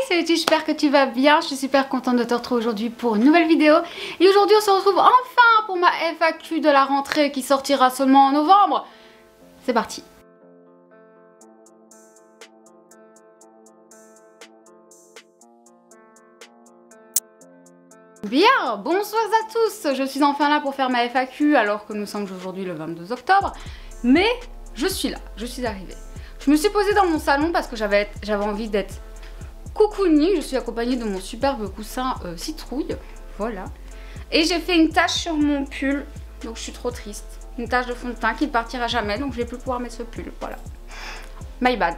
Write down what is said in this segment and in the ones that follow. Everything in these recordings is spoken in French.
c'est Letty, j'espère que tu vas bien. Je suis super contente de te retrouver aujourd'hui pour une nouvelle vidéo. Et aujourd'hui on se retrouve enfin pour ma FAQ de la rentrée qui sortira seulement en novembre. C'est parti. Bien, bonsoir à tous. Je suis enfin là pour faire ma FAQ alors que nous sommes aujourd'hui le 22 octobre. Mais je suis là, je suis arrivée. Je me suis posée dans mon salon parce que j'avais envie d'être coucounie. Je suis accompagnée de mon superbe coussin citrouille. Voilà. Et j'ai fait une tache sur mon pull. Donc je suis trop triste. Une tache de fond de teint qui ne partira jamais. Donc je vais plus pouvoir mettre ce pull. Voilà. My bad.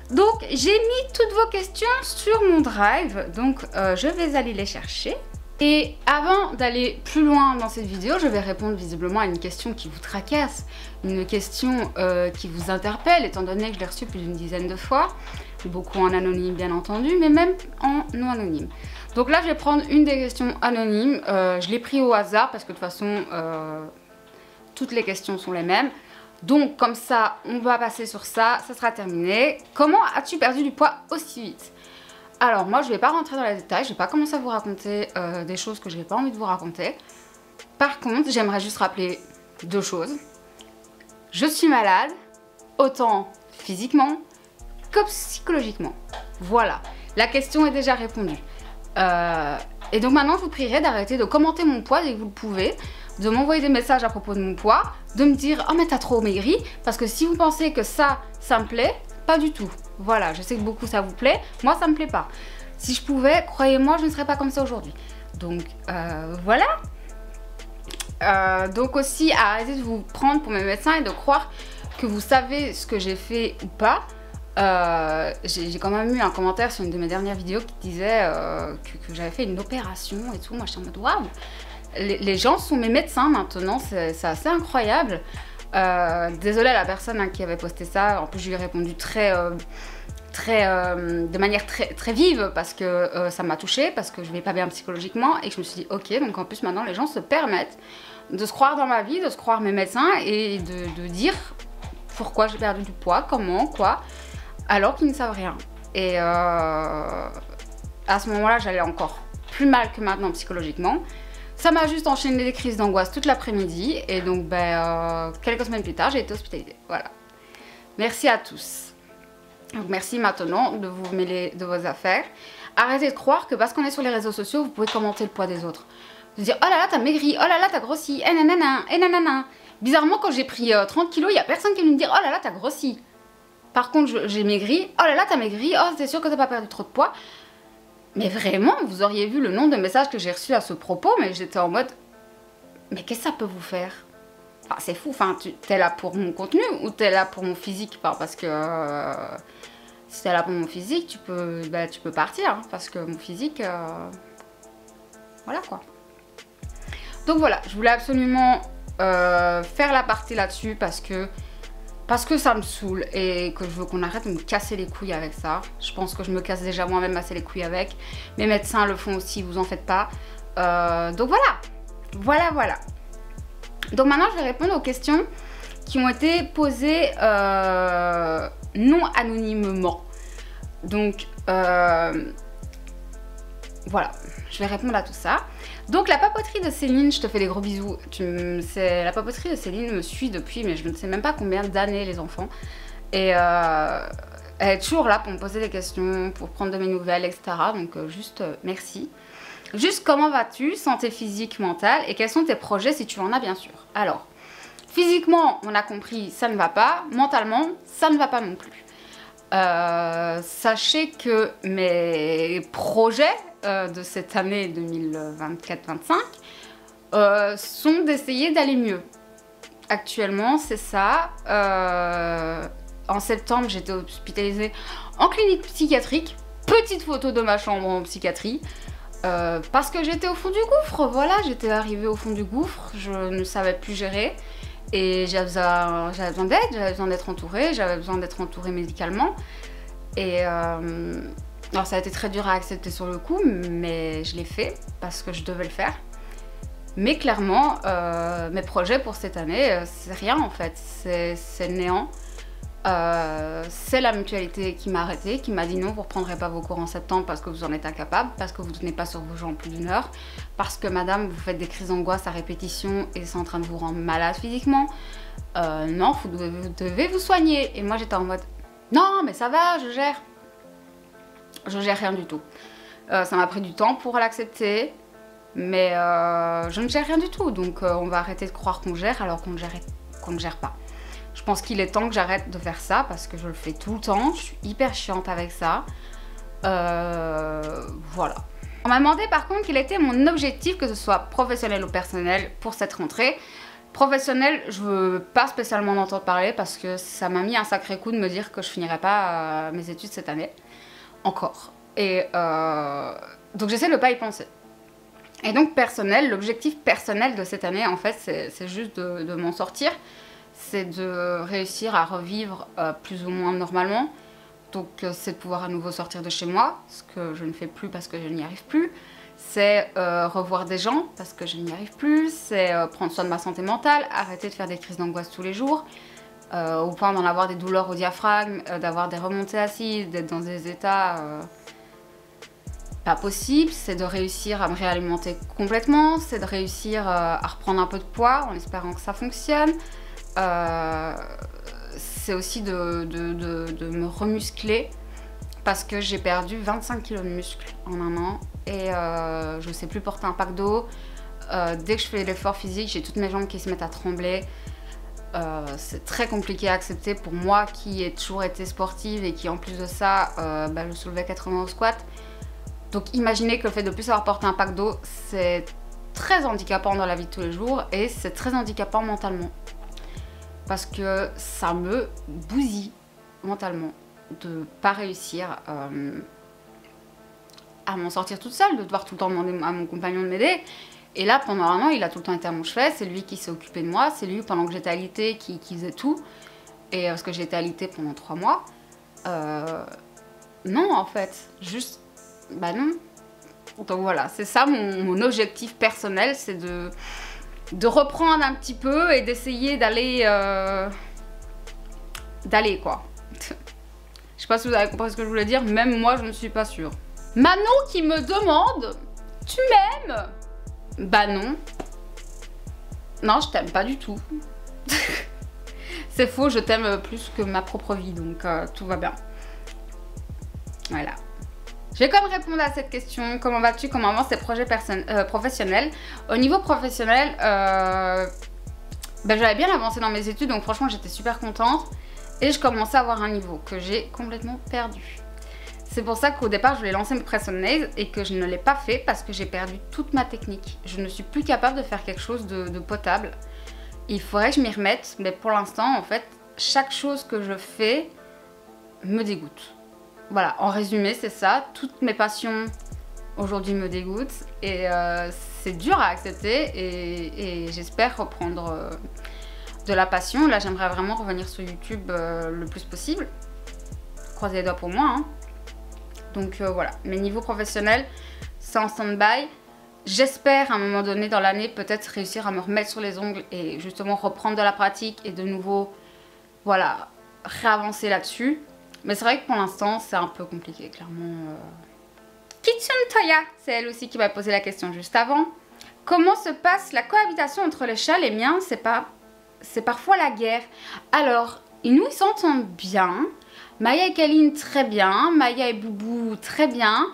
Donc j'ai mis toutes vos questions sur mon drive. Donc je vais aller les chercher. Et avant d'aller plus loin dans cette vidéo, je vais répondre visiblement à une question qui vous tracasse, une question qui vous interpelle, étant donné que je l'ai reçue plus d'une dizaine de fois, beaucoup en anonyme bien entendu, mais même en non anonyme. Donc là, je vais prendre une des questions anonymes, je l'ai pris au hasard parce que de toute façon, toutes les questions sont les mêmes. Donc comme ça, on va passer sur ça, ça sera terminé. Comment as-tu perdu du poids aussi vite ? Alors moi je vais pas rentrer dans les détails, je vais pas commencer à vous raconter des choses que je n'ai pas envie de vous raconter. Par contre, j'aimerais juste rappeler deux choses. Je suis malade, autant physiquement que psychologiquement. Voilà, la question est déjà répondue. Et donc maintenant je vous prierai d'arrêter de commenter mon poids dès que vous le pouvez, de m'envoyer des messages à propos de mon poids, de me dire « Oh mais t'as trop maigri » parce que si vous pensez que ça me plaît, pas du tout. Voilà, je sais que beaucoup ça vous plaît, moi ça me plaît pas. Si je pouvais, croyez-moi, je ne serais pas comme ça aujourd'hui. Donc voilà. Donc aussi, arrêtez de vous prendre pour mes médecins et de croire que vous savez ce que j'ai fait ou pas. J'ai quand même eu un commentaire sur une de mes dernières vidéos qui disait que j'avais fait une opération et tout. Moi je suis en mode waouh. Les gens sont mes médecins maintenant, c'est assez incroyable. Désolée à la personne qui avait posté ça, en plus je lui ai répondu de manière très vive parce que ça m'a touchée, parce que je vais pas bien psychologiquement et que je me suis dit ok, donc en plus maintenant les gens se permettent de se croire dans ma vie, de se croire mes médecins et de dire pourquoi j'ai perdu du poids, comment, quoi, alors qu'ils ne savent rien. Et à ce moment-là j'allais encore plus mal que maintenant psychologiquement. Ça m'a juste enchaîné des crises d'angoisse toute l'après-midi et donc quelques semaines plus tard j'ai été hospitalisée. Voilà. Merci à tous. Donc merci maintenant de vous mêler de vos affaires. Arrêtez de croire que parce qu'on est sur les réseaux sociaux vous pouvez commenter le poids des autres. De dire oh là là t'as maigri, oh là là t'as grossi, et nanana, et nanana. Bizarrement quand j'ai pris 30 kilos il n'y a personne qui vient me dire oh là là t'as grossi. Par contre j'ai maigri, oh là là t'as maigri, oh c'est sûr que t'as pas perdu trop de poids. Mais vraiment, vous auriez vu le nombre de messages que j'ai reçus à ce propos, mais j'étais en mode, mais qu'est-ce que ça peut vous faire? Enfin, c'est fou, enfin, t'es là pour mon contenu ou t'es là pour mon physique? Parce que si t'es là pour mon physique, tu peux partir, hein, parce que mon physique, voilà quoi. Donc voilà, je voulais absolument faire la partie là-dessus parce que ça me saoule et que je veux qu'on arrête de me casser les couilles avec ça. Je pense que je me casse déjà moi-même assez les couilles avec. Mes médecins le font aussi, vous en faites pas. Donc voilà. Voilà. Donc maintenant, je vais répondre aux questions qui ont été posées non anonymement. Donc voilà, je vais répondre à tout ça. Donc la papoterie de Céline, je te fais des gros bisous. La papoterie de Céline me suit depuis, mais je ne sais même pas combien d'années les enfants. Et elle est toujours là pour me poser des questions, pour prendre de mes nouvelles, etc. Donc juste merci. Juste comment vas-tu, santé physique, mentale, et quels sont tes projets si tu en as bien sûr. Alors, physiquement, on a compris, ça ne va pas. Mentalement, ça ne va pas non plus. Sachez que mes projets de cette année 2024-25 sont d'essayer d'aller mieux. Actuellement, c'est ça. En septembre, j'étais hospitalisée en clinique psychiatrique. Petite photo de ma chambre en psychiatrie. Parce que j'étais au fond du gouffre. Voilà, j'étais arrivée au fond du gouffre. Je ne savais plus gérer. Et j'avais besoin d'aide, j'avais besoin d'être entourée, médicalement. Et alors ça a été très dur à accepter sur le coup, mais je l'ai fait parce que je devais le faire. Mais clairement, mes projets pour cette année, c'est rien en fait, c'est néant. C'est la mutualité qui m'a arrêtée, qui m'a dit non, vous ne reprendrez pas vos cours en septembre parce que vous en êtes incapable, parce que vous ne tenez pas sur vos jambes plus d'une heure, parce que madame, vous faites des crises d'angoisse à répétition et c'est en train de vous rendre malade physiquement. Non, vous devez vous soigner. Et moi j'étais en mode, non mais ça va, je gère. Je gère rien du tout. Ça m'a pris du temps pour l'accepter, mais je ne gère rien du tout. Donc on va arrêter de croire qu'on gère alors qu'on ne gère pas. Je pense qu'il est temps que j'arrête de faire ça parce que je le fais tout le temps. Je suis hyper chiante avec ça. Voilà. On m'a demandé par contre quel était mon objectif, que ce soit professionnel ou personnel, pour cette rentrée. Professionnel, je veux pas spécialement en entendre parler parce que ça m'a mis un sacré coup de me dire que je finirais pas mes études cette année. Encore. Et donc j'essaie de ne pas y penser. Et donc personnel, l'objectif personnel de cette année en fait c'est juste de m'en sortir. C'est de réussir à revivre plus ou moins normalement. Donc c'est de pouvoir à nouveau sortir de chez moi, ce que je ne fais plus parce que je n'y arrive plus. C'est revoir des gens parce que je n'y arrive plus. C'est prendre soin de ma santé mentale, arrêter de faire des crises d'angoisse tous les jours. Au point d'en avoir des douleurs au diaphragme, d'avoir des remontées acides, d'être dans des états pas possibles. C'est de réussir à me réalimenter complètement. C'est de réussir à reprendre un peu de poids en espérant que ça fonctionne. C'est aussi de me remuscler parce que j'ai perdu 25 kg de muscles en un an et je ne sais plus porter un pack d'eau. Dès que je fais l'effort physique, j'ai toutes mes jambes qui se mettent à trembler. C'est très compliqué à accepter pour moi qui ai toujours été sportive et qui en plus de ça, je soulevais 80 au squat. Donc imaginez que le fait de ne plus savoir porter un pack d'eau, c'est très handicapant dans la vie de tous les jours et c'est très handicapant mentalement. Parce que ça me bousille mentalement de ne pas réussir à m'en sortir toute seule, de devoir tout le temps demander à mon compagnon de m'aider. Et là, pendant un an, il a tout le temps été à mon chevet, c'est lui qui s'est occupé de moi, c'est lui pendant que j'étais alitée qui faisait tout. Et parce que j'ai été alitée pendant 3 mois. Non, en fait, juste, non. Donc voilà, c'est ça mon objectif personnel, c'est de reprendre un petit peu et d'essayer d'aller quoi. Je sais pas si vous avez compris ce que je voulais dire, même moi je ne suis pas sûre. Manon qui me demande, tu m'aimes? Bah non. Non, je t'aime pas du tout. C'est faux, je t'aime plus que ma propre vie, donc tout va bien. Voilà. Je vais quand même répondre à cette question. Comment vas-tu? Comment avancent tes projets professionnels? Au niveau professionnel, j'avais bien avancé dans mes études, donc franchement j'étais super contente. Et je commençais à avoir un niveau que j'ai complètement perdu. C'est pour ça qu'au départ je voulais lancer mes press on nails et que je ne l'ai pas fait parce que j'ai perdu toute ma technique. Je ne suis plus capable de faire quelque chose de potable. Il faudrait que je m'y remette, mais pour l'instant en fait, chaque chose que je fais me dégoûte. Voilà, en résumé, c'est ça. Toutes mes passions aujourd'hui me dégoûtent et c'est dur à accepter et j'espère reprendre de la passion. Là, j'aimerais vraiment revenir sur YouTube le plus possible. Croisez les doigts pour moi, hein. Donc voilà, mes niveaux professionnels, c'est en stand-by. J'espère à un moment donné dans l'année peut-être réussir à me remettre sur les ongles et justement reprendre de la pratique et de nouveau, voilà, réavancer là-dessus. Mais c'est vrai que pour l'instant, c'est un peu compliqué, clairement. Kitchen Toya, c'est elle aussi qui m'a posé la question juste avant. Comment se passe la cohabitation entre les chats? Les miens, c'est parfois la guerre. Alors, ils s'entendent bien. Maya et Kaline, très bien. Maya et Boubou, très bien.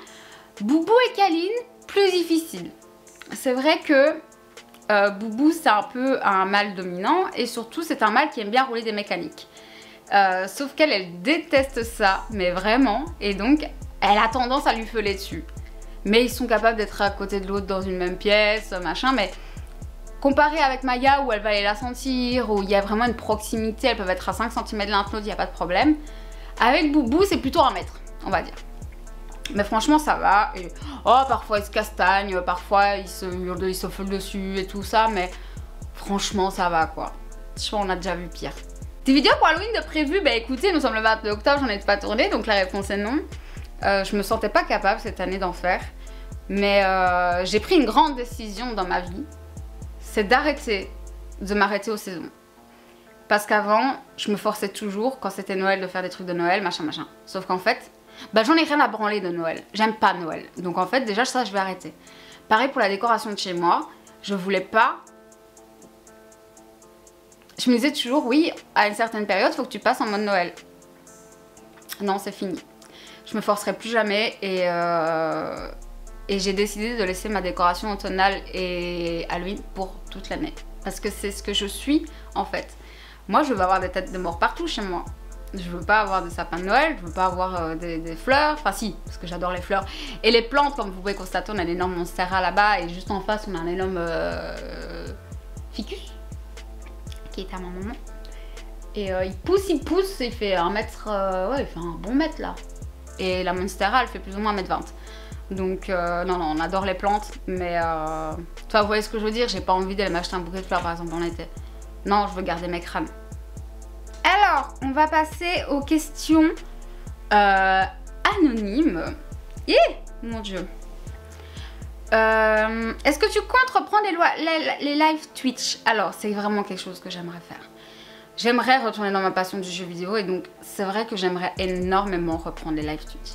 Boubou et Kaline, plus difficile. C'est vrai que Boubou, c'est un peu un mâle dominant. Et surtout, c'est un mâle qui aime bien rouler des mécaniques. Sauf qu'elle, elle déteste ça, mais vraiment. Et donc, elle a tendance à lui feuler dessus. Mais ils sont capables d'être à côté de l'autre dans une même pièce, machin. Mais comparé avec Maya, où elle va aller la sentir, où il y a vraiment une proximité, elles peuvent être à 5 cm l'un de l'autre, il n'y a pas de problème. Avec Boubou, c'est plutôt 1 mètre, on va dire. Mais franchement, ça va. Et, parfois, ils se castagnent, parfois, ils se hurlent, ils se feulent dessus et tout ça. Mais franchement, ça va, quoi. Je pense qu'on a déjà vu pire. Des vidéos pour Halloween de prévu, écoutez, nous sommes le 22 octobre, j'en ai pas tourné, donc la réponse est non. Je me sentais pas capable cette année d'en faire. Mais j'ai pris une grande décision dans ma vie. C'est d'arrêter de m'arrêter aux saisons. Parce qu'avant, je me forçais toujours, quand c'était Noël, de faire des trucs de Noël, machin, machin. Sauf qu'en fait, bah, j'en ai rien à branler de Noël. J'aime pas Noël. Donc en fait, déjà, ça, je vais arrêter. Pareil pour la décoration de chez moi. Je voulais pas... Je me disais toujours, oui, à une certaine période, il faut que tu passes en mode Noël. Non, c'est fini. Je me forcerai plus jamais et j'ai décidé de laisser ma décoration automnale et Halloween pour toute l'année. Parce que c'est ce que je suis, en fait. Moi, je veux avoir des têtes de mort partout chez moi. Je veux pas avoir des sapins de Noël, je veux pas avoir des fleurs. Enfin si, parce que j'adore les fleurs. Et les plantes, comme vous pouvez constater, on a un énorme monstera là-bas. Et juste en face, on a un énorme ficus, qui est à ma maman. Et il pousse, il fait un mètre... ouais, il fait un bon mètre là. Et la monstera, elle fait plus ou moins 1,20 m. Donc non, non, on adore les plantes. Mais toi, vous voyez ce que je veux dire? J'ai pas envie d'aller m'acheter un bouquet de fleurs, par exemple, en été. Non, je veux garder mes crânes. Alors, on va passer aux questions anonymes. Et mon Dieu. Est-ce que tu comptes reprendre les live Twitch? Alors, c'est vraiment quelque chose que j'aimerais faire. J'aimerais retourner dans ma passion du jeu vidéo et donc c'est vrai que j'aimerais énormément reprendre les live Twitch.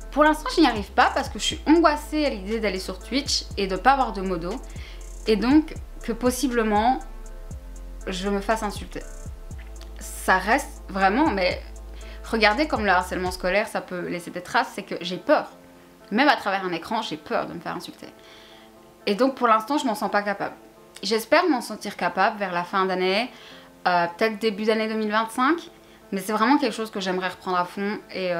Pour l'instant, je n'y arrive pas parce que je suis angoissée à l'idée d'aller sur Twitch et de ne pas avoir de modo. Et donc, que possiblement, je me fasse insulter. Ça reste vraiment, mais regardez comme le harcèlement scolaire, ça peut laisser des traces, c'est que j'ai peur. Même à travers un écran, j'ai peur de me faire insulter. Et donc pour l'instant, je m'en sens pas capable. J'espère m'en sentir capable vers la fin d'année, peut-être début d'année 2025, mais c'est vraiment quelque chose que j'aimerais reprendre à fond, et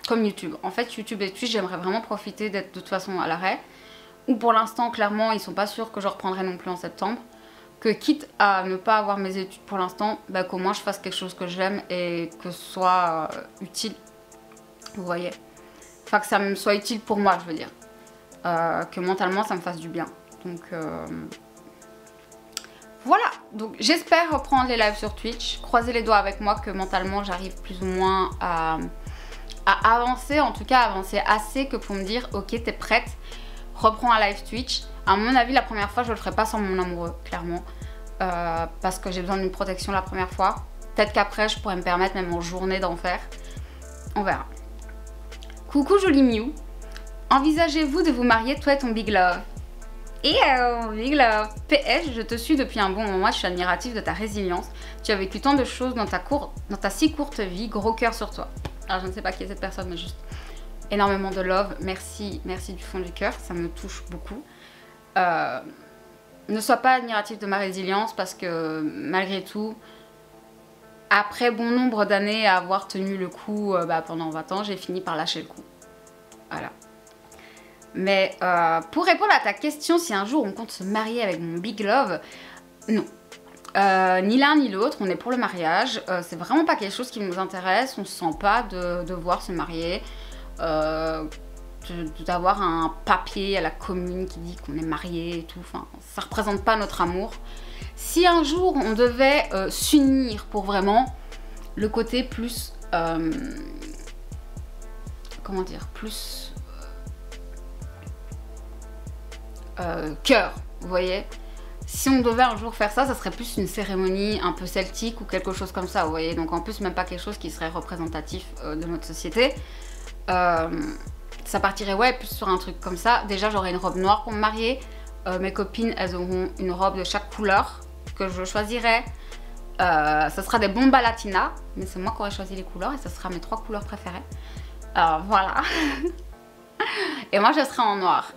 comme YouTube. En fait, YouTube et Twitch, j'aimerais vraiment profiter d'être de toute façon à l'arrêt, ou pour l'instant, clairement, ils sont pas sûrs que je reprendrai non plus en septembre. Que quitte à ne pas avoir mes études pour l'instant, bah, qu'au moins je fasse quelque chose que j'aime et que ce soit utile. Vous voyez? Enfin, que ça me soit utile pour moi, je veux dire. Que mentalement, ça me fasse du bien. Donc, voilà. Donc, j'espère reprendre les lives sur Twitch. Croisez les doigts avec moi que mentalement, j'arrive plus ou moins à avancer. En tout cas, avancer assez que pour me dire, ok, t'es prête, reprends un live Twitch. À mon avis, la première fois, je le ferai pas sans mon amoureux, clairement. Parce que j'ai besoin d'une protection la première fois. Peut-être qu'après, je pourrais me permettre, même en journée, d'en faire. On verra. Coucou, jolie Miou. Envisagez-vous de vous marier, toi et ton Big Love? Et Big Love. PS, je te suis depuis un bon moment. Je suis admirative de ta résilience. Tu as vécu tant de choses dans ta si courte vie. Gros cœur sur toi. Alors, je ne sais pas qui est cette personne, mais juste énormément de love. Merci, merci du fond du cœur. Ça me touche beaucoup. Ne sois pas admiratif de ma résilience parce que malgré tout, après bon nombre d'années à avoir tenu le coup pendant 20 ans, j'ai fini par lâcher le coup. Voilà. Mais pour répondre à ta question, si un jour on compte se marier avec mon Big Love, non. Ni l'un ni l'autre, on est pour le mariage. C'est vraiment pas quelque chose qui nous intéresse, on se sent pas de devoir se marier. D'avoir un papier à la commune qui dit qu'on est marié et tout, enfin, ça représente pas notre amour. Si un jour on devait s'unir pour vraiment le côté plus, comment dire, plus cœur, vous voyez. Si on devait un jour faire ça, ça serait plus une cérémonie un peu celtique ou quelque chose comme ça, vous voyez. Donc en plus, même pas quelque chose qui serait représentatif de notre société. Ça partirait ouais plus sur un truc comme ça. Déjà j'aurais une robe noire pour me marier. Mes copines elles auront une robe de chaque couleur que je choisirais. Ça sera des bombas latinas. Mais c'est moi qui aurais choisi les couleurs et ça sera mes 3 couleurs préférées. Voilà. Et moi je serai en noir.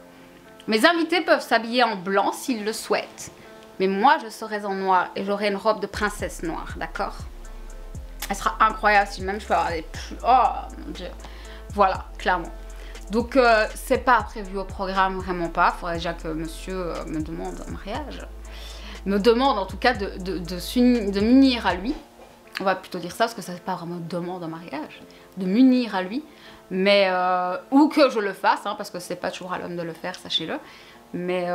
Mes invités peuvent s'habiller en blanc s'ils le souhaitent. Mais moi je serai en noir et j'aurai une robe de princesse noire, d'accord? Elle sera incroyable si même je peux avoir des... Oh mon dieu. Voilà, clairement. Donc c'est pas prévu au programme, vraiment pas. Il faudrait déjà que monsieur me demande un mariage. Me demande en tout cas de m'unir à lui. On va plutôt dire ça parce que ça c'est pas vraiment demande un mariage. De m'unir à lui. Mais, ou que je le fasse, hein, parce que c'est pas toujours à l'homme de le faire, sachez-le. Mais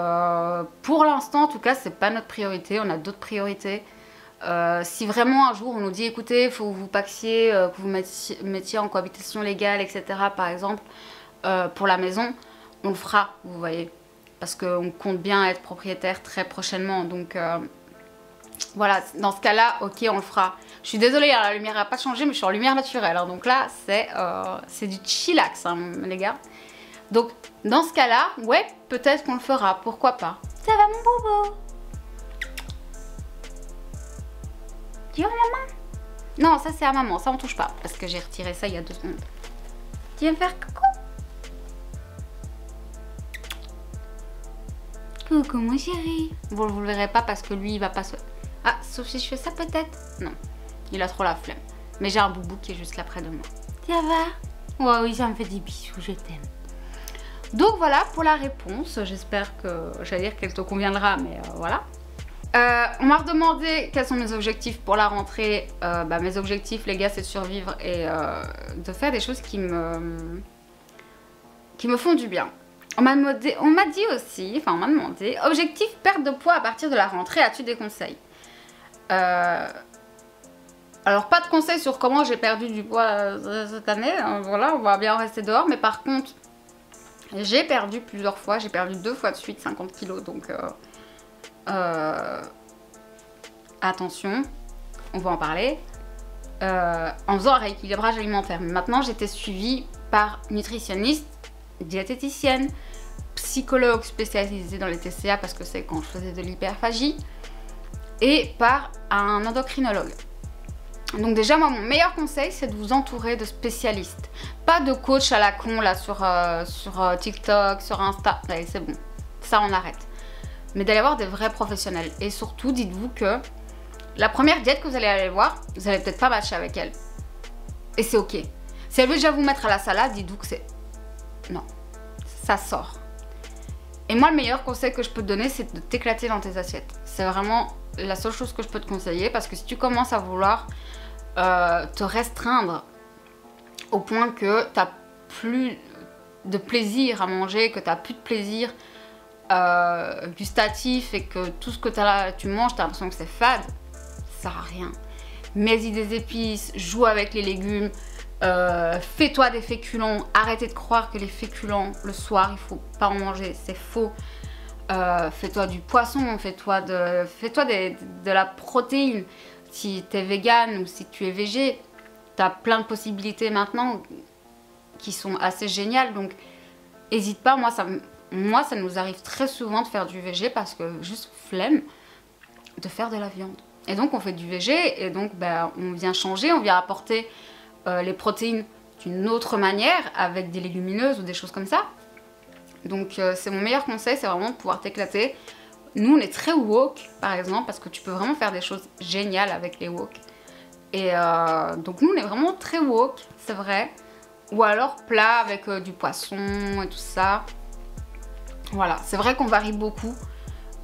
pour l'instant en tout cas c'est pas notre priorité, on a d'autres priorités. Si vraiment un jour on nous dit écoutez, il faut que vous paxiez, que vous mettiez en cohabitation légale, etc. par exemple, pour la maison, on le fera, vous voyez. Parce qu'on compte bien être propriétaire très prochainement. Donc Voilà, dans ce cas-là, ok, on le fera. Je suis désolée, hein, la lumière n'a pas changé, mais je suis en lumière naturelle. Hein, donc là, c'est du chillax, hein, les gars. Donc, dans ce cas-là, ouais, peut-être qu'on le fera, pourquoi pas. Ça va, mon bobo? Tu veux maman? Non, ça c'est à maman, ça on touche pas, parce que j'ai retiré ça il y a 2 secondes. Tu viens me faire coucou? Coucou mon chéri. Bon, vous le verrez pas parce que lui, il va pas se... Ah, sauf si je fais ça peut-être? Non, il a trop la flemme. Mais j'ai un boubou qui est juste là près de moi. Ça va? Ouais, oui, ça me fait des bisous, je t'aime. Donc voilà pour la réponse. J'espère que, j'allais dire qu'elle te conviendra, mais voilà. On m'a redemandé quels sont mes objectifs pour la rentrée. Mes objectifs, les gars, c'est de survivre et de faire des choses qui me font du bien. On m'a dit aussi, enfin on m'a demandé, objectif perte de poids à partir de la rentrée, as-tu des conseils? Alors pas de conseils sur comment j'ai perdu du poids cette année, hein, voilà, on va bien rester dehors, mais par contre, j'ai perdu plusieurs fois, j'ai perdu 2 fois de suite 50 kilos, donc attention, on va en parler, en faisant un rééquilibrage alimentaire. Mais maintenant j'étais suivie par nutritionniste, diététicienne, psychologue spécialisée dans les TCA parce que c'est quand je faisais de l'hyperphagie, et par un endocrinologue. Donc déjà moi mon meilleur conseil c'est de vous entourer de spécialistes, pas de coach à la con là sur TikTok, sur Insta, allez c'est bon, ça on arrête, mais d'aller voir des vrais professionnels. Et surtout dites-vous que la première diète que vous allez aller voir, vous allez peut-être pas matcher avec elle, et c'est ok. Si elle veut déjà vous mettre à la salade, dites-vous que c'est... non, ça sort. Et moi le meilleur conseil que je peux te donner c'est de t'éclater dans tes assiettes. C'est vraiment la seule chose que je peux te conseiller, parce que si tu commences à vouloir te restreindre au point que tu n'as plus de plaisir à manger, que tu n'as plus de plaisir gustatif et que tout ce que tu manges, tu as l'impression que c'est fade, ça sert à rien. Mets-y des épices, joue avec les légumes, fais-toi des féculents, arrêtez de croire que les féculents le soir il faut pas en manger, c'est faux. Fais-toi du poisson, fais-toi de la protéine. Si tu es vegan ou si tu es végé, tu as plein de possibilités maintenant qui sont assez géniales. Donc, n'hésite pas. Moi, ça nous arrive très souvent de faire du végé parce que juste flemme de faire de la viande. Et donc, on fait du végé et donc, on vient changer, on vient apporter les protéines d'une autre manière avec des légumineuses ou des choses comme ça. Donc c'est mon meilleur conseil, c'est vraiment de pouvoir t'éclater. Nous on est très woke par exemple, parce que tu peux vraiment faire des choses géniales avec les woke. Et donc nous on est vraiment très woke, c'est vrai. Ou alors plat avec du poisson et tout ça. Voilà, c'est vrai qu'on varie beaucoup.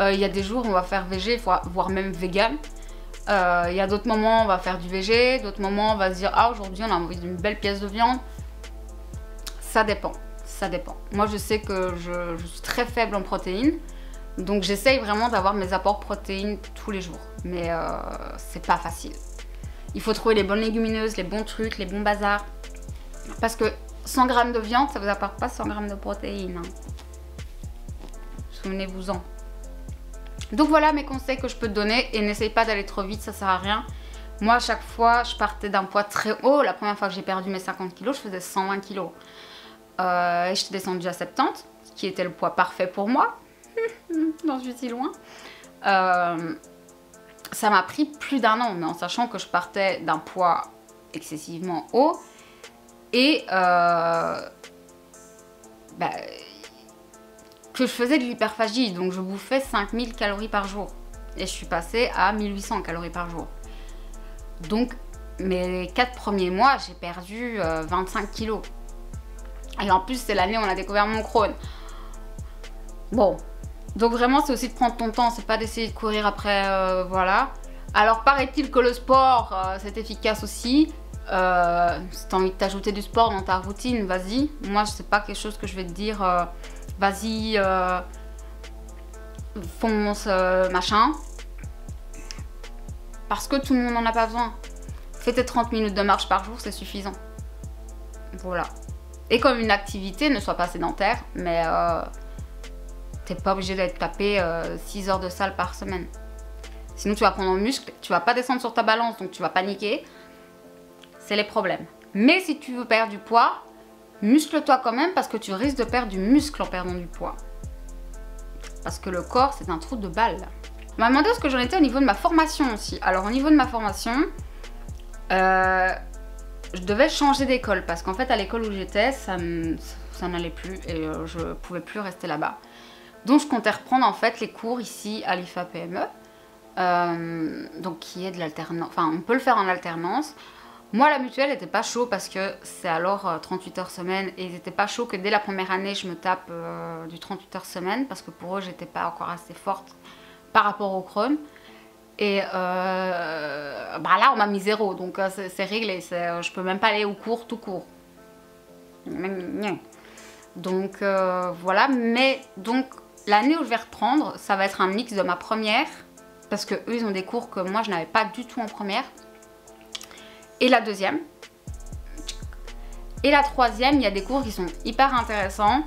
Il y a des jours on va faire végé, voire même vegan. Il y a d'autres moments on va faire du végé, d'autres moments on va se dire ah aujourd'hui on a envie d'une belle pièce de viande. Ça dépend. Ça dépend. Moi je sais que je suis très faible en protéines, donc j'essaye vraiment d'avoir mes apports protéines tous les jours, mais c'est pas facile. Il faut trouver les bonnes légumineuses, les bons trucs, les bons bazars, parce que 100 g de viande ça vous apporte pas 100 g de protéines, hein. Souvenez-vous-en. Donc voilà mes conseils que je peux te donner, et n'essaye pas d'aller trop vite, ça sert à rien. Moi à chaque fois je partais d'un poids très haut. La première fois que j'ai perdu mes 50 kg je faisais 120 kg. Et je suis descendue à 70, ce qui était le poids parfait pour moi. J'en suis si loin. Ça m'a pris plus d'1 an, mais en sachant que je partais d'un poids excessivement haut et que je faisais de l'hyperphagie, donc je bouffais 5000 calories par jour. Et je suis passée à 1800 calories par jour. Donc mes 4 premiers mois, j'ai perdu 25 kilos. Et en plus, c'est l'année où on a découvert mon Crohn. Bon, donc vraiment, c'est aussi de prendre ton temps, c'est pas d'essayer de courir après, voilà. Alors, paraît-il que le sport, c'est efficace aussi. Si t'as envie de t'ajouter du sport dans ta routine, vas-y. Moi, c'est pas quelque chose que je vais te dire, vas-y, fonce, machin. Parce que tout le monde n'en a pas besoin. Fais tes 30 minutes de marche par jour, c'est suffisant. Voilà. Et comme une activité, ne sois pas sédentaire, mais t'es pas obligé d'être tapé 6 heures de salle par semaine. Sinon tu vas prendre en muscle, tu vas pas descendre sur ta balance, donc tu vas paniquer. C'est les problèmes. Mais si tu veux perdre du poids, muscle-toi quand même parce que tu risques de perdre du muscle en perdant du poids. Parce que le corps, c'est un trou de balle. On m'a demandé ce que j'en étais au niveau de ma formation aussi. Alors au niveau de ma formation, je devais changer d'école parce qu'en fait à l'école où j'étais, ça n'allait plus et je pouvais plus rester là-bas. Donc je comptais reprendre en fait les cours ici à l'IFA PME, donc qui est de l'alternance, enfin on peut le faire en alternance. Moi la mutuelle n'était pas chaud parce que c'est alors 38 heures semaine et ils n'étaient pas chauds que dès la première année je me tape du 38 heures semaine parce que pour eux j'étais pas encore assez forte par rapport au Crohn. Et bah là on m'a mis 0, donc c'est réglé, je peux même pas aller au cours tout court. Donc voilà, mais donc l'année où je vais reprendre, ça va être un mix de ma première, parce que eux ils ont des cours que moi je n'avais pas du tout en première, et la deuxième. Et la troisième, il y a des cours qui sont hyper intéressants.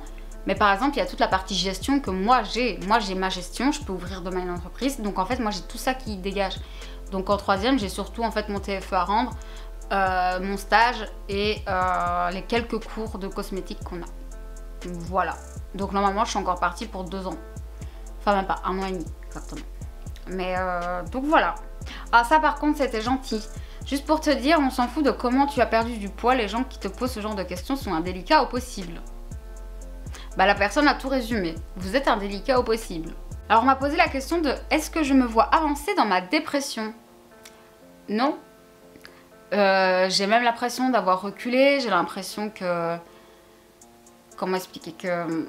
Mais par exemple, il y a toute la partie gestion que moi j'ai. Moi j'ai ma gestion, je peux ouvrir demain une entreprise. Donc en fait, moi j'ai tout ça qui dégage. Donc en troisième, j'ai surtout en fait mon TFE à rendre, mon stage et les quelques cours de cosmétiques qu'on a. Voilà. Donc normalement, je suis encore partie pour 2 ans. Enfin même pas, 1 an et demi exactement. Mais donc voilà. Ah ça par contre, c'était gentil. Juste pour te dire, on s'en fout de comment tu as perdu du poids. Les gens qui te posent ce genre de questions sont indélicats au possible. Bah la personne a tout résumé. Vous êtes indélicat au possible. Alors on m'a posé la question de est-ce que je me vois avancer dans ma dépression? Non. J'ai même l'impression d'avoir reculé. J'ai l'impression que... Comment expliquer que...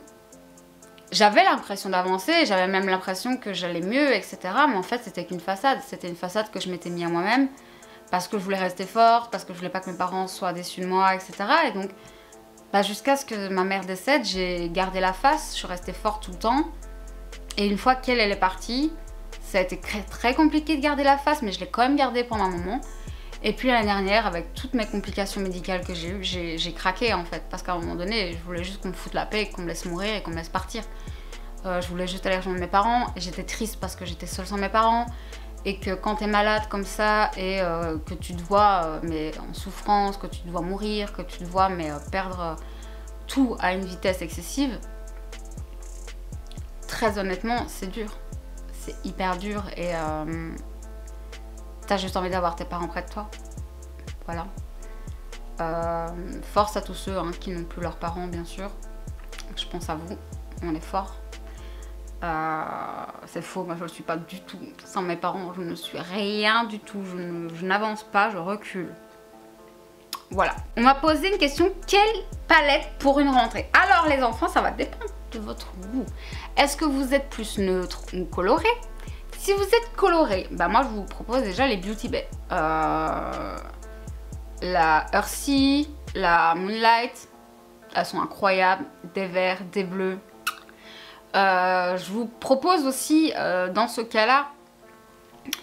J'avais l'impression d'avancer. J'avais même l'impression que j'allais mieux, etc. Mais en fait c'était qu'une façade. C'était une façade que je m'étais mis à moi-même. Parce que je voulais rester forte. Parce que je voulais pas que mes parents soient déçus de moi, etc. Et donc... Bah jusqu'à ce que ma mère décède, j'ai gardé la face, je suis restée forte tout le temps. Et une fois qu'elle est partie, ça a été très compliqué de garder la face, mais je l'ai quand même gardée pendant un moment. Et puis l'année dernière, avec toutes mes complications médicales que j'ai eues, j'ai craqué en fait. Parce qu'à un moment donné, je voulais juste qu'on me foute la paix, qu'on me laisse mourir et qu'on me laisse partir. Je voulais juste aller rejoindre mes parents. Et j'étais triste parce que j'étais seule sans mes parents. Et que quand t'es malade comme ça et que tu te vois mais en souffrance, que tu te vois mourir, que tu te vois mais perdre tout à une vitesse excessive, très honnêtement c'est dur, c'est hyper dur et t'as juste envie d'avoir tes parents près de toi, voilà. Force à tous ceux hein, qui n'ont plus leurs parents bien sûr, je pense à vous, on est forts. C'est faux, moi je ne le suis pas du tout. Sans mes parents, je ne suis rien du tout. Je n'avance pas, je recule. Voilà. On m'a posé une question, quelle palette pour une rentrée? Alors les enfants, ça va dépendre de votre goût. Est-ce que vous êtes plus neutre ou coloré? Si vous êtes coloré, bah moi je vous propose déjà les Beauty Bay. La Earthy, la Moonlight, elles sont incroyables. Des verts, des bleus. Je vous propose aussi dans ce cas-là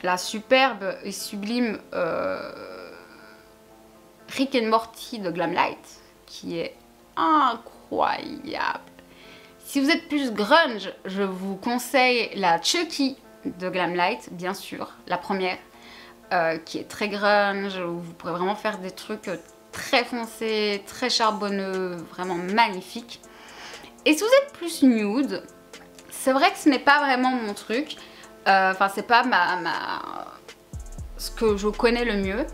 la superbe et sublime Rick and Morty de Glamlight qui est incroyable. Si vous êtes plus grunge, je vous conseille la Chucky de Glamlight, bien sûr, la première qui est très grunge, où vous pourrez vraiment faire des trucs très foncés, très charbonneux, vraiment magnifiques. Et si vous êtes plus nude, c'est vrai que ce n'est pas vraiment mon truc. Enfin, c'est pas ce que je connais le mieux.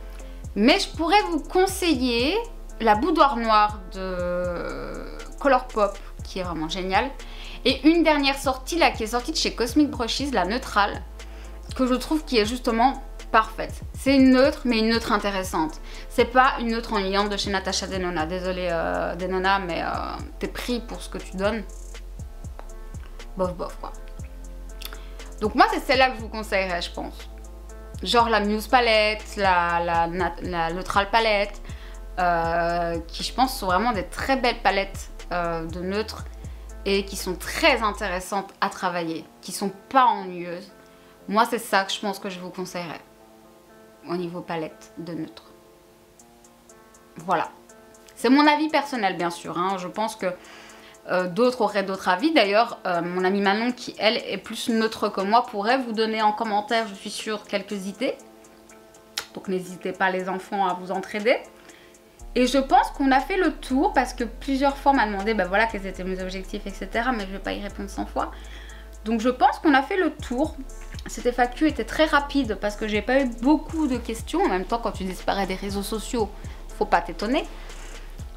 Mais je pourrais vous conseiller la boudoir noire de Colourpop, qui est vraiment géniale. Et une dernière sortie, là, qui est sortie de chez Cosmic Brushes, la neutrale, que je trouve qui est justement parfaite. C'est une neutre, mais une neutre intéressante. C'est pas une neutre ennuyante de chez Natasha Denona. Désolée Denona, mais t'es pris pour ce que tu donnes. Bof bof quoi. Donc moi c'est celle-là que je vous conseillerais je pense. Genre la Muse palette, la Neutral palette, qui je pense sont vraiment des très belles palettes de neutres et qui sont très intéressantes à travailler, qui sont pas ennuyeuses. Moi c'est ça que je pense que je vous conseillerais au niveau palette de neutres. Voilà. C'est mon avis personnel bien sûr, hein. Je pense que D'autres auraient d'autres avis. D'ailleurs, mon amie Manon, qui elle est plus neutre que moi, pourrait vous donner en commentaire, je suis sûre, quelques idées. Donc n'hésitez pas les enfants à vous entraider. Et je pense qu'on a fait le tour parce que plusieurs fois on m'a demandé ben voilà, quels étaient mes objectifs, etc. Mais je ne vais pas y répondre 100 fois. Donc je pense qu'on a fait le tour. Cette FAQ était très rapide parce que j'ai pas eu beaucoup de questions. En même temps, quand tu disparais des réseaux sociaux, faut pas t'étonner.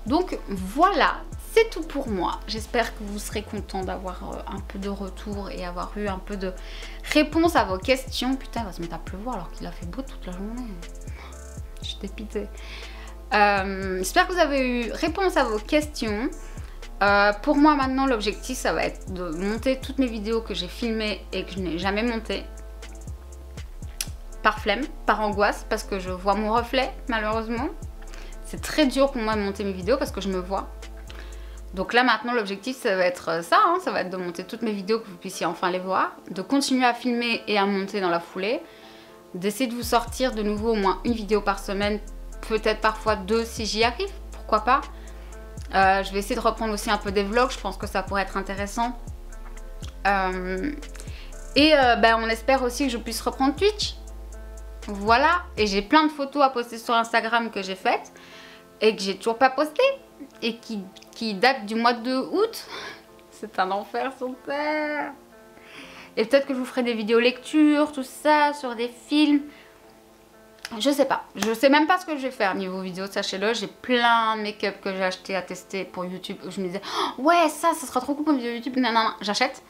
Donc voilà, c'est tout pour moi. J'espère que vous serez contents d'avoir un peu de retour et avoir eu un peu de réponse à vos questions. Putain, il va se mettre à pleuvoir alors qu'il a fait beau toute la journée. Je suis dépitée. J'espère que vous avez eu réponse à vos questions. Pour moi maintenant l'objectif ça va être de monter toutes mes vidéos que j'ai filmées et que je n'ai jamais montées. Par flemme, par angoisse, parce que je vois mon reflet malheureusement. C'est très dur pour moi de monter mes vidéos parce que je me vois. Donc là maintenant l'objectif ça va être ça, hein, ça va être de monter toutes mes vidéos que vous puissiez enfin les voir. De continuer à filmer et à monter dans la foulée. D'essayer de vous sortir de nouveau au moins une vidéo par semaine. Peut-être parfois 2 si j'y arrive, pourquoi pas. Je vais essayer de reprendre aussi un peu des vlogs, je pense que ça pourrait être intéressant. On espère aussi que je puisse reprendre Twitch. Voilà, et j'ai plein de photos à poster sur Instagram que j'ai faites et que j'ai toujours pas posté et qui datent du mois de août. C'est un enfer sur terre. Et peut-être que je vous ferai des vidéos lecture, tout ça, sur des films. Je sais pas, je sais même pas ce que je vais faire niveau vidéo, sachez-le. J'ai plein de make-up que j'ai acheté à tester pour YouTube. Je me disais, oh, ouais, ça sera trop cool pour une vidéo YouTube. Non, non, non, j'achète.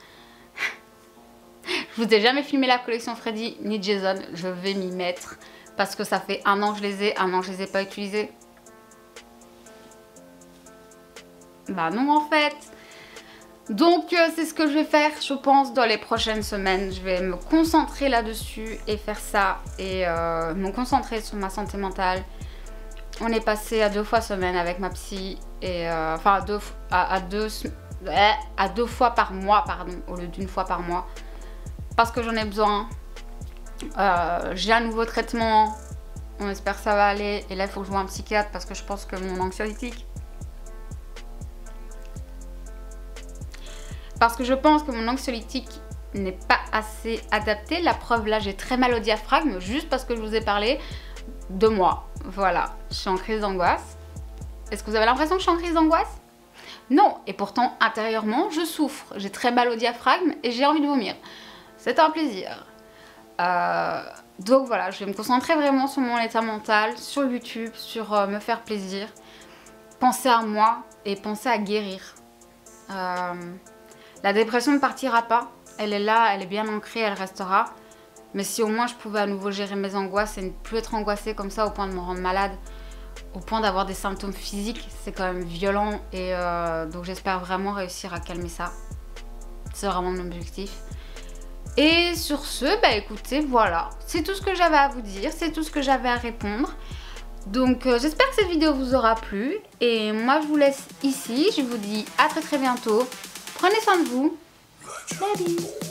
Je vous ai jamais filmé la collection Freddy ni Jason. Je vais m'y mettre parce que ça fait 1 an que je les ai, 1 an que je les ai pas utilisés. Bah non en fait. Donc c'est ce que je vais faire je pense dans les prochaines semaines. Je vais me concentrer là-dessus et faire ça et me concentrer sur ma santé mentale. On est passé à 2 fois semaine avec ma psy et enfin à deux fois par mois pardon au lieu d'1 fois par mois parce que j'en ai besoin. J'ai un nouveau traitement, on espère que ça va aller et là il faut que je voie un psychiatre parce que je pense que mon anxiolytique n'est pas assez adapté. La preuve là, j'ai très mal au diaphragme juste parce que je vous ai parlé de moi. Voilà, je suis en crise d'angoisse. Est-ce que vous avez l'impression que je suis en crise d'angoisse? Non, et pourtant intérieurement je souffre. J'ai très mal au diaphragme et j'ai envie de vomir. C'est un plaisir. Donc voilà, je vais me concentrer vraiment sur mon état mental, sur YouTube, sur me faire plaisir. Penser à moi et penser à guérir. La dépression ne partira pas, elle est là, elle est bien ancrée, elle restera. Mais si au moins je pouvais à nouveau gérer mes angoisses et ne plus être angoissée comme ça au point de me rendre malade, au point d'avoir des symptômes physiques, c'est quand même violent. Et donc j'espère vraiment réussir à calmer ça. C'est vraiment mon objectif. Et sur ce, bah écoutez, voilà. C'est tout ce que j'avais à vous dire, c'est tout ce que j'avais à répondre. Donc j'espère que cette vidéo vous aura plu. Et moi je vous laisse ici, je vous dis à très bientôt. Prenez soin de vous. Bye.